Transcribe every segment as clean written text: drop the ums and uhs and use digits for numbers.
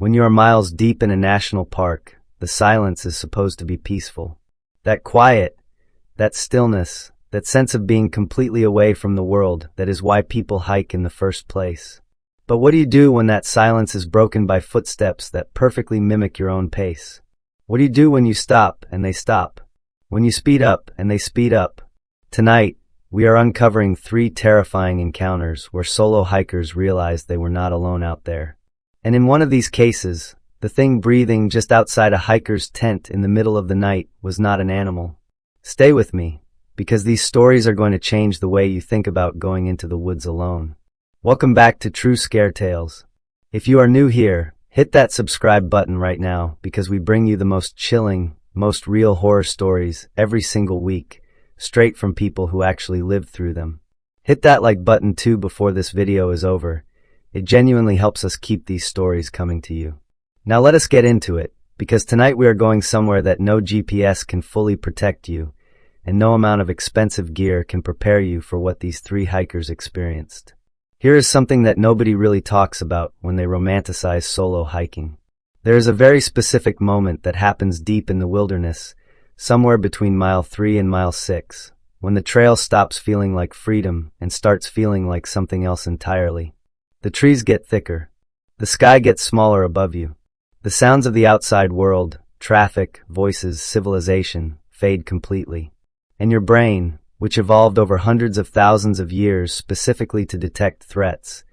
When you are miles deep in a national park, the silence is supposed to be peaceful. That quiet, that stillness, that sense of being completely away from the world, that is why people hike in the first place. But what do you do when that silence is broken by footsteps that perfectly mimic your own pace? What do you do when you stop and they stop? When you speed up and they speed up? Tonight, we are uncovering 3 terrifying encounters where solo hikers realized they were not alone out there. And in one of these cases, the thing breathing just outside a hiker's tent in the middle of the night was not an animal. Stay with me, because these stories are going to change the way you think about going into the woods alone. Welcome back to True Scare Tales. If you are new here, hit that subscribe button right now, because we bring you the most chilling, most real horror stories every single week, straight from people who actually lived through them. Hit that like button too before this video is over. It genuinely helps us keep these stories coming to you. Now let us get into it, because tonight we are going somewhere that no GPS can fully protect you, and no amount of expensive gear can prepare you for what these 3 hikers experienced. Here is something that nobody really talks about when they romanticize solo hiking. There is a very specific moment that happens deep in the wilderness, somewhere between mile 3 and mile 6, when the trail stops feeling like freedom and starts feeling like something else entirely. The trees get thicker. The sky gets smaller above you. The sounds of the outside world, traffic, voices, civilization, fade completely. And your brain, which evolved over hundreds of thousands of years specifically to detect threats,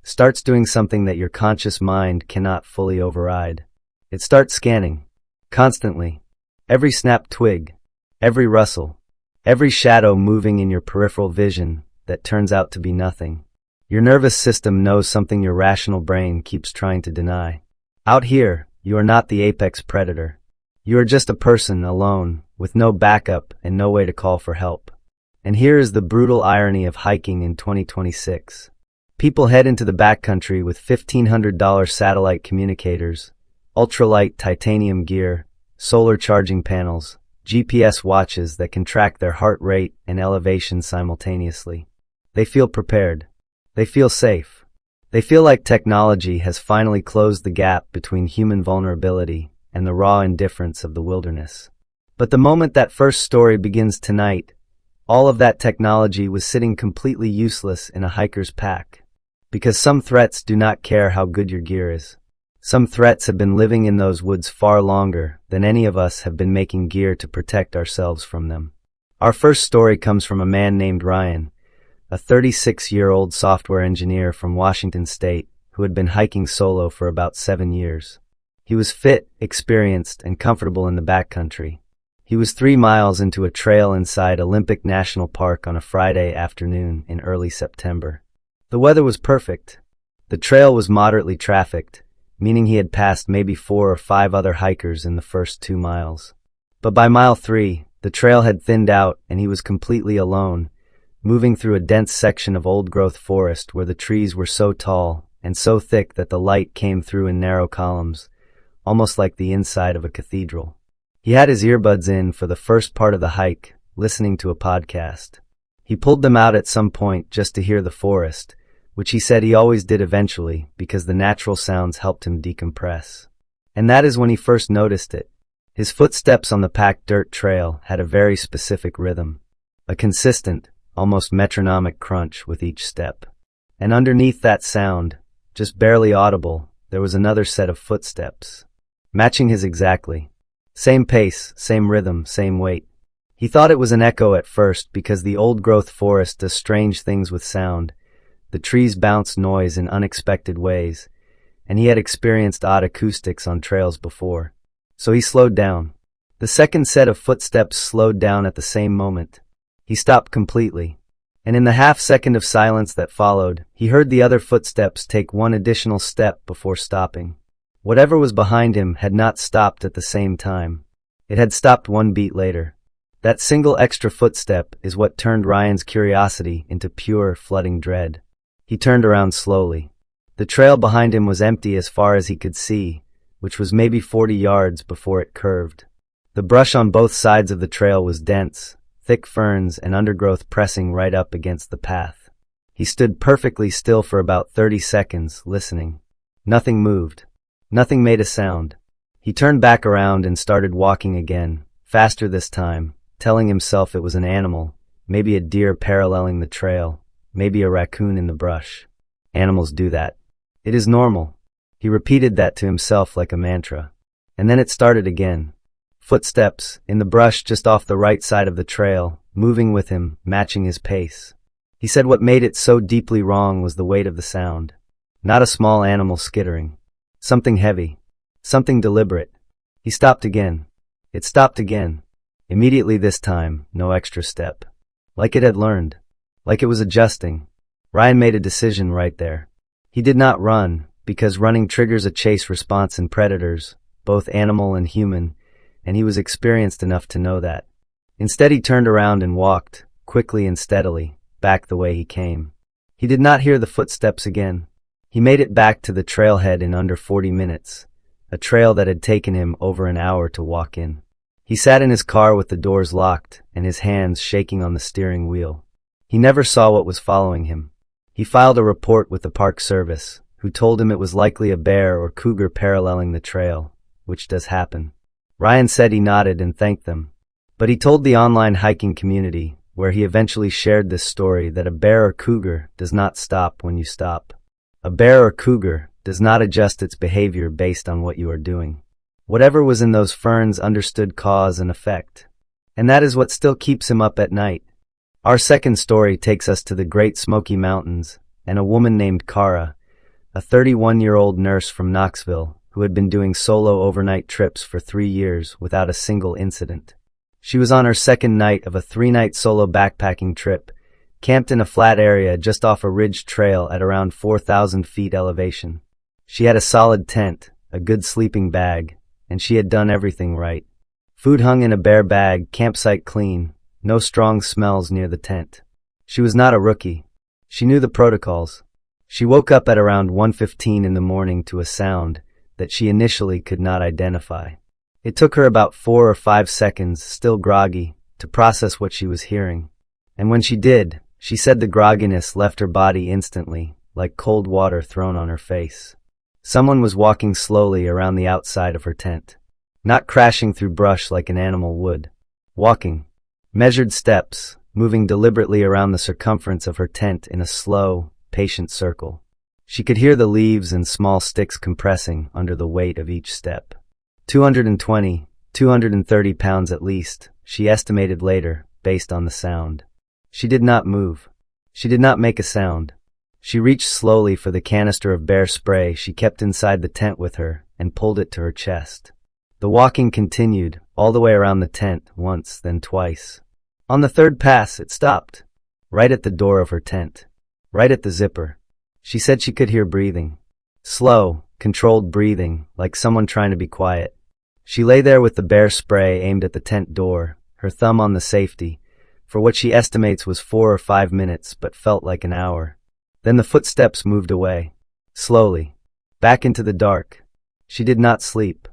starts doing something that your conscious mind cannot fully override. It starts scanning, constantly. Every snapped twig, every rustle, every shadow moving in your peripheral vision that turns out to be nothing. Your nervous system knows something your rational brain keeps trying to deny. Out here, you are not the apex predator. You are just a person alone, with no backup and no way to call for help. And here is the brutal irony of hiking in 2026. People head into the backcountry with $1,500 satellite communicators, ultralight titanium gear, solar charging panels, GPS watches that can track their heart rate and elevation simultaneously. They feel prepared. They feel safe. They feel like technology has finally closed the gap between human vulnerability and the raw indifference of the wilderness. But the moment that first story begins tonight, all of that technology was sitting completely useless in a hiker's pack. Because some threats do not care how good your gear is. Some threats have been living in those woods far longer than any of us have been making gear to protect ourselves from them. Our first story comes from a man named Ryan, a 36-year-old software engineer from Washington State who had been hiking solo for about 7 years. He was fit, experienced, and comfortable in the backcountry. He was 3 miles into a trail inside Olympic National Park on a Friday afternoon in early September. The weather was perfect. The trail was moderately trafficked, meaning he had passed maybe 4 or 5 other hikers in the first 2 miles. But by mile 3, the trail had thinned out and he was completely alone, moving through a dense section of old-growth forest where the trees were so tall and so thick that the light came through in narrow columns, almost like the inside of a cathedral. He had his earbuds in for the first part of the hike, listening to a podcast. He pulled them out at some point just to hear the forest, which he said he always did eventually because the natural sounds helped him decompress. And that is when he first noticed it. His footsteps on the packed dirt trail had a very specific rhythm, a consistent, almost metronomic crunch with each step. And underneath that sound, just barely audible, there was another set of footsteps, matching his exactly. Same pace, same rhythm, same weight. He thought it was an echo at first because the old-growth forest does strange things with sound. The trees bounce noise in unexpected ways, and he had experienced odd acoustics on trails before. So he slowed down. The second set of footsteps slowed down at the same moment. He stopped completely, and in the half-second of silence that followed, he heard the other footsteps take one additional step before stopping. Whatever was behind him had not stopped at the same time. It had stopped 1 beat later. That single extra footstep is what turned Ryan's curiosity into pure, flooding dread. He turned around slowly. The trail behind him was empty as far as he could see, which was maybe 40 yards before it curved. The brush on both sides of the trail was dense, thick ferns and undergrowth pressing right up against the path. He stood perfectly still for about 30 seconds, listening. Nothing moved. Nothing made a sound. He turned back around and started walking again, faster this time, telling himself it was an animal, maybe a deer paralleling the trail, maybe a raccoon in the brush. Animals do that. It is normal. He repeated that to himself like a mantra. And then it started again. Footsteps, in the brush just off the right side of the trail, moving with him, matching his pace. He said what made it so deeply wrong was the weight of the sound. Not a small animal skittering. Something heavy. Something deliberate. He stopped again. It stopped again. Immediately this time, no extra step. Like it had learned. Like it was adjusting. Ryan made a decision right there. He did not run, because running triggers a chase response in predators, both animal and human, and he was experienced enough to know that. Instead he turned around and walked, quickly and steadily, back the way he came. He did not hear the footsteps again. He made it back to the trailhead in under 40 minutes, a trail that had taken him over an hour to walk in. He sat in his car with the doors locked and his hands shaking on the steering wheel. He never saw what was following him. He filed a report with the Park Service, who told him it was likely a bear or cougar paralleling the trail, which does happen. Ryan said he nodded and thanked them. But he told the online hiking community, where he eventually shared this story, that a bear or cougar does not stop when you stop. A bear or cougar does not adjust its behavior based on what you are doing. Whatever was in those ferns understood cause and effect. And that is what still keeps him up at night. Our second story takes us to the Great Smoky Mountains and a woman named Kara, a 31-year-old nurse from Knoxville who had been doing solo overnight trips for 3 years without a single incident. She was on her second night of a 3-night solo backpacking trip, camped in a flat area just off a ridge trail at around 4,000 feet elevation. She had a solid tent, a good sleeping bag, and she had done everything right. Food hung in a bare bag, campsite clean, no strong smells near the tent. She was not a rookie. She knew the protocols. She woke up at around 1:15 in the morning to a sound that she initially could not identify. It took her about 4 or 5 seconds, still groggy, to process what she was hearing. And when she did, she said the grogginess left her body instantly, like cold water thrown on her face. Someone was walking slowly around the outside of her tent. Not crashing through brush like an animal would. Walking. Measured steps, moving deliberately around the circumference of her tent in a slow, patient circle. She could hear the leaves and small sticks compressing under the weight of each step. 220, 230 pounds at least, she estimated later, based on the sound. She did not move. She did not make a sound. She reached slowly for the canister of bear spray she kept inside the tent with her and pulled it to her chest. The walking continued, all the way around the tent, once, then twice. On the third pass, it stopped. Right at the door of her tent. Right at the zipper. She said she could hear breathing. Slow, controlled breathing, like someone trying to be quiet. She lay there with the bear spray aimed at the tent door, her thumb on the safety, for what she estimates was 4 or 5 minutes, but felt like an hour. Then the footsteps moved away. Slowly. Back into the dark. She did not sleep.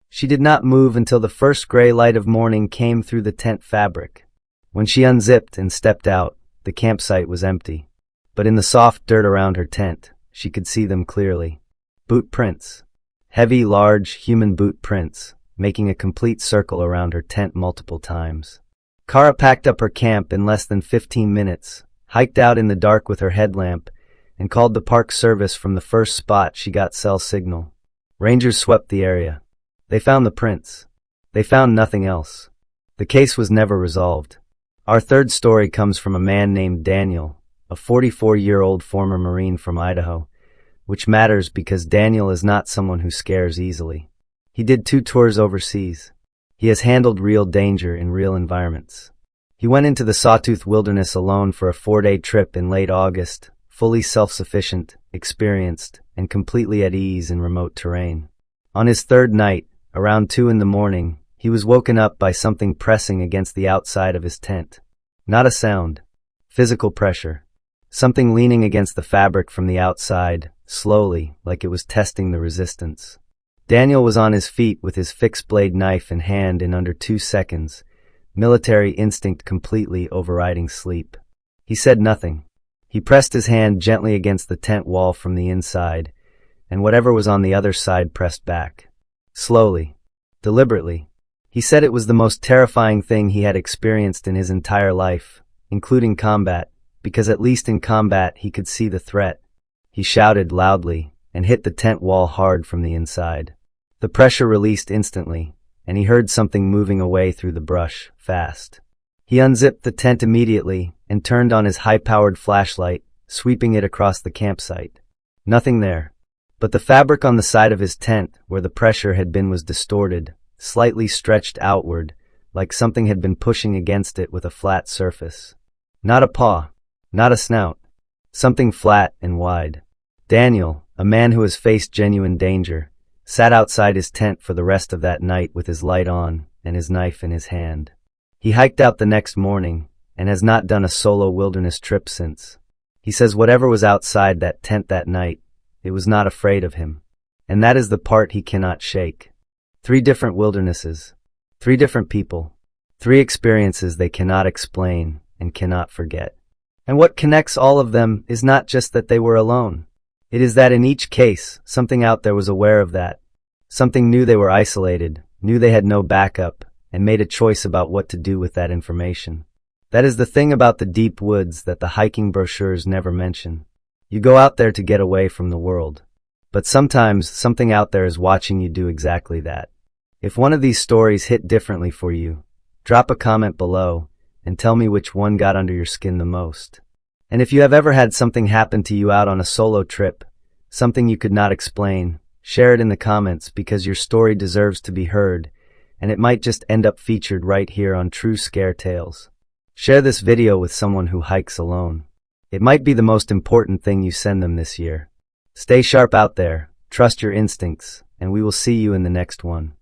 She did not move until the first gray light of morning came through the tent fabric. When she unzipped and stepped out, the campsite was empty. But in the soft dirt around her tent, she could see them clearly. Boot prints. Heavy, large, human boot prints, making a complete circle around her tent multiple times. Kara packed up her camp in less than 15 minutes, hiked out in the dark with her headlamp, and called the Park Service from the first spot she got cell signal. Rangers swept the area. They found the prints. They found nothing else. The case was never resolved. Our third story comes from a man named Daniel, a 44-year-old former Marine from Idaho, which matters because Daniel is not someone who scares easily. He did 2 tours overseas. He has handled real danger in real environments. He went into the Sawtooth Wilderness alone for a 4-day trip in late August, fully self-sufficient, experienced, and completely at ease in remote terrain. On his third night, around 2 in the morning, he was woken up by something pressing against the outside of his tent. Not a sound. Physical pressure. Something leaning against the fabric from the outside, slowly, like it was testing the resistance. Daniel was on his feet with his fixed-blade knife in hand in under 2 seconds, military instinct completely overriding sleep. He said nothing. He pressed his hand gently against the tent wall from the inside, and whatever was on the other side pressed back. Slowly. Deliberately. He said it was the most terrifying thing he had experienced in his entire life, including combat, because at least in combat he could see the threat. He shouted loudly and hit the tent wall hard from the inside. The pressure released instantly, and he heard something moving away through the brush, fast. He unzipped the tent immediately and turned on his high-powered flashlight, sweeping it across the campsite. Nothing there. But the fabric on the side of his tent, where the pressure had been, was distorted, slightly stretched outward, like something had been pushing against it with a flat surface. Not a paw. Not a snout. Something flat and wide. Daniel, a man who has faced genuine danger, sat outside his tent for the rest of that night with his light on and his knife in his hand. He hiked out the next morning and has not done a solo wilderness trip since. He says whatever was outside that tent that night, it was not afraid of him. And that is the part he cannot shake. 3 different wildernesses. 3 different people. 3 experiences they cannot explain and cannot forget. And what connects all of them is not just that they were alone. It is that in each case, something out there was aware of that. Something knew they were isolated, knew they had no backup, and made a choice about what to do with that information. That is the thing about the deep woods that the hiking brochures never mention. You go out there to get away from the world. But sometimes something out there is watching you do exactly that. If one of these stories hit differently for you, drop a comment below and tell me which one got under your skin the most. And if you have ever had something happen to you out on a solo trip, something you could not explain, share it in the comments because your story deserves to be heard, and it might just end up featured right here on True Scare Tales. Share this video with someone who hikes alone. It might be the most important thing you send them this year. Stay sharp out there, trust your instincts, and we will see you in the next one.